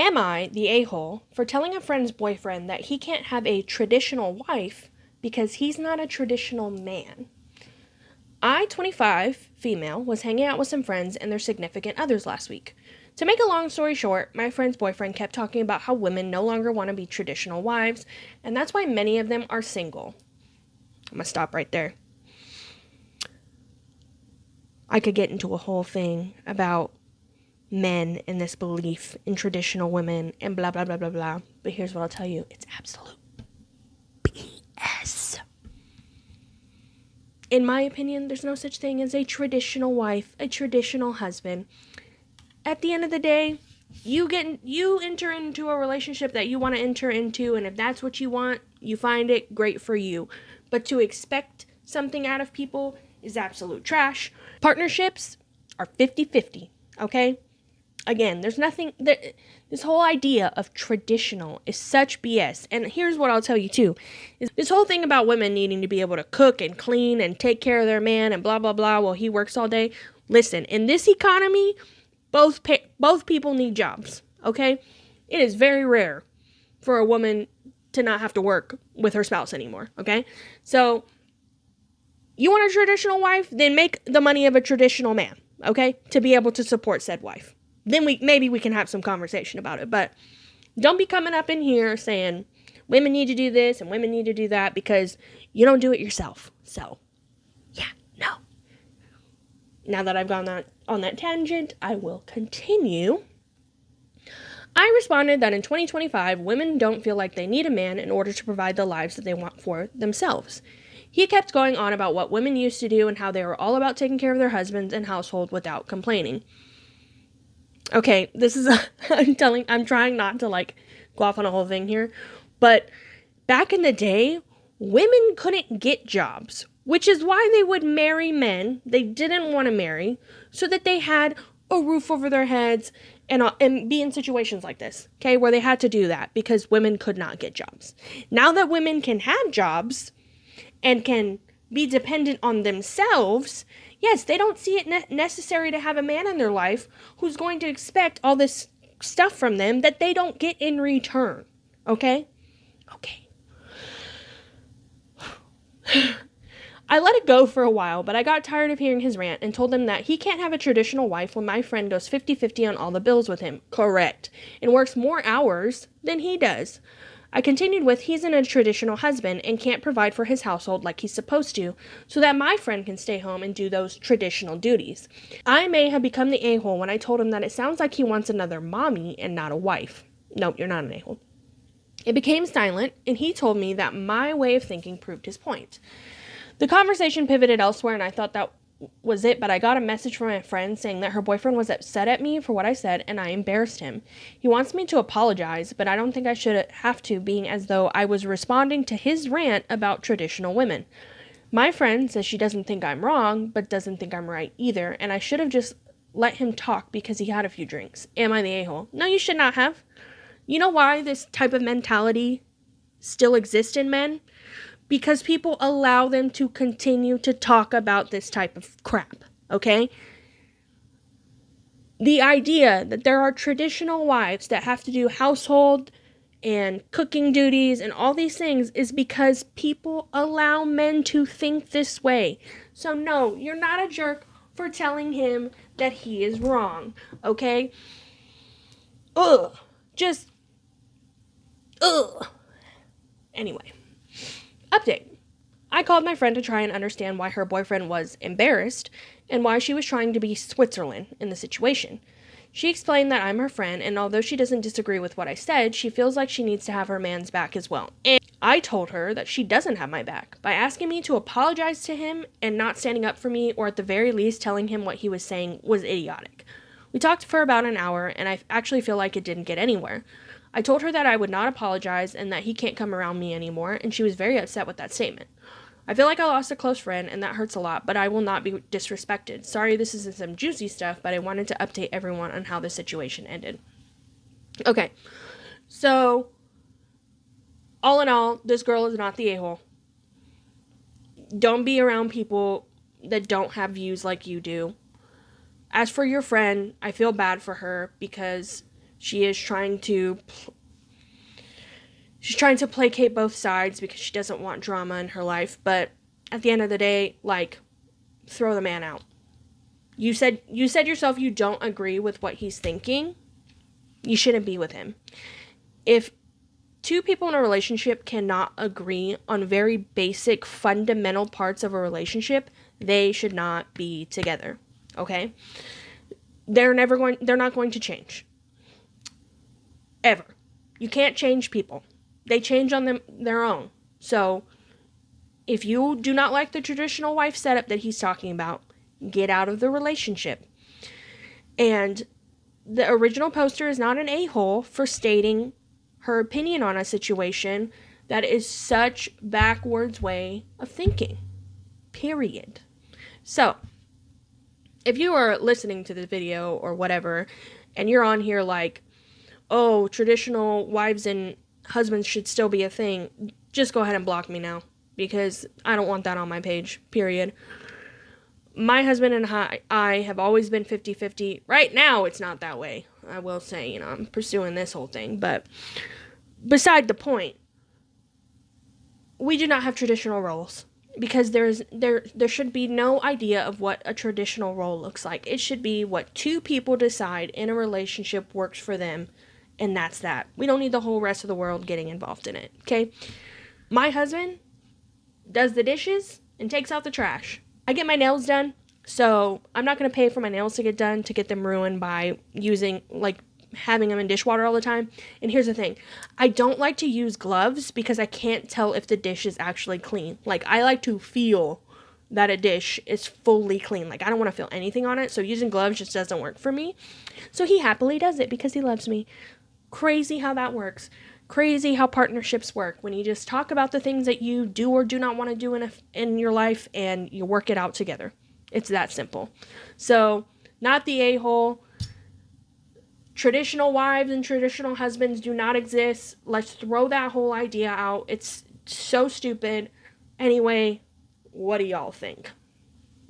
Am I the a-hole for telling a friend's boyfriend that he can't have a traditional wife because he's not a traditional man? I, 25, female, was hanging out with some friends and their significant others last week. To make a long story short, my friend's boyfriend kept talking about how women no longer want to be traditional wives, and that's why many of them are single. I'm gonna stop right there. I could get into a whole thing about men and this belief in traditional women and blah, blah, blah, blah, blah. But here's what I'll tell you. It's absolute BS. In my opinion, there's no such thing as a traditional wife, a traditional husband. At the end of the day, you enter into a relationship that you want to enter into, and if that's what you want, you find it, great for you. But to expect something out of people is absolute trash. Partnerships are 50-50, okay? Again, there's nothing, this whole idea of traditional is such BS. And here's what I'll tell you too, is this whole thing about women needing to be able to cook and clean and take care of their man and blah, blah, blah while he works all day. Listen, in this economy, both people need jobs, okay? It is very rare for a woman to not have to work with her spouse anymore, okay? So, you want a traditional wife? Then make the money of a traditional man, okay? To be able to support said wife. Then maybe we can have some conversation about it. But don't be coming up in here saying women need to do this and women need to do that because you don't do it yourself. So, yeah, no. Now that I've gone on that tangent, I will continue. I responded that in 2025, women don't feel like they need a man in order to provide the lives that they want for themselves. He kept going on about what women used to do and how they were all about taking care of their husbands and household without complaining. Okay, this is I'm trying not to go off on a whole thing here, but back in the day, women couldn't get jobs, which is why they would marry men they didn't want to marry so that they had a roof over their heads and be in situations like this, okay, where they had to do that because women could not get jobs. Now that women can have jobs and can be dependent on themselves, yes, they don't see it necessary to have a man in their life who's going to expect all this stuff from them that they don't get in return. Okay? Okay. I let it go for a while, but I got tired of hearing his rant and told him that he can't have a traditional wife when my friend goes 50-50 on all the bills with him. Correct. And works more hours than he does. I continued with he's in a traditional husband and can't provide for his household like he's supposed to, so that my friend can stay home and do those traditional duties. I may have become the a-hole when I told him that it sounds like he wants another mommy and not a wife. Nope, you're not an a-hole. It became silent, and he told me that my way of thinking proved his point. The conversation pivoted elsewhere, and I thought that was it, but I got a message from my friend saying that her boyfriend was upset at me for what I said, and I embarrassed him. He wants me to apologize, but I don't think I should have to, being as though I was responding to his rant about traditional women. My friend says she doesn't think I'm wrong, but doesn't think I'm right either, and I should have just let him talk because he had a few drinks. Am I the a-hole? No, you should not have. You know why this type of mentality still exists in men? Because people allow them to continue to talk about this type of crap, okay? The idea that there are traditional wives that have to do household and cooking duties and all these things is because people allow men to think this way. So no, you're not a jerk for telling him that he is wrong, okay? Ugh. Anyway. Update. I called my friend to try and understand why her boyfriend was embarrassed and why she was trying to be Switzerland in the situation. She explained that I'm her friend, and although she doesn't disagree with what I said, she feels like she needs to have her man's back as well. And I told her that she doesn't have my back by asking me to apologize to him and not standing up for me, or at the very least telling him what he was saying was idiotic. We talked for about an hour, and I actually feel like it didn't get anywhere. I told her that I would not apologize and that he can't come around me anymore, and she was very upset with that statement. I feel like I lost a close friend, and that hurts a lot, but I will not be disrespected. Sorry this isn't some juicy stuff, but I wanted to update everyone on how the situation ended. Okay, so, all in all, this girl is not the a-hole. Don't be around people that don't have views like you do. As for your friend, I feel bad for her because She is she's trying to placate both sides because she doesn't want drama in her life. But at the end of the day, like, throw the man out. You said yourself you don't agree with what he's thinking. You shouldn't be with him. If two people in a relationship cannot agree on very basic, fundamental parts of a relationship, they should not be together. Okay? They're not going to change. Ever. You can't change people. They change on their own. So, if you do not like the traditional wife setup that he's talking about, get out of the relationship. And the original poster is not an a-hole for stating her opinion on a situation that is such backwards way of thinking. Period. So, if you are listening to this video or whatever, and you're on here like, oh, traditional wives and husbands should still be a thing, just go ahead and block me now, because I don't want that on my page, period. My husband and I have always been 50-50. Right now, it's not that way. I will say, I'm pursuing this whole thing, but beside the point, we do not have traditional roles, because there should be no idea of what a traditional role looks like. It should be what two people decide in a relationship works for them, and that's that. We don't need the whole rest of the world getting involved in it, okay? My husband does the dishes and takes out the trash. I get my nails done, so I'm not going to pay for my nails to get done to get them ruined by having them in dishwater all the time. And here's the thing. I don't like to use gloves because I can't tell if the dish is actually clean. Like, I like to feel that a dish is fully clean. Like, I don't want to feel anything on it, so using gloves just doesn't work for me. So he happily does it because he loves me. Crazy how that works. Crazy how partnerships work, when you just talk about the things that you do or do not want to do in your life, and you work it out together. It's that simple. So, not the a-hole. Traditional wives and traditional husbands do not exist. Let's throw that whole idea out. It's so stupid. Anyway, what do y'all think?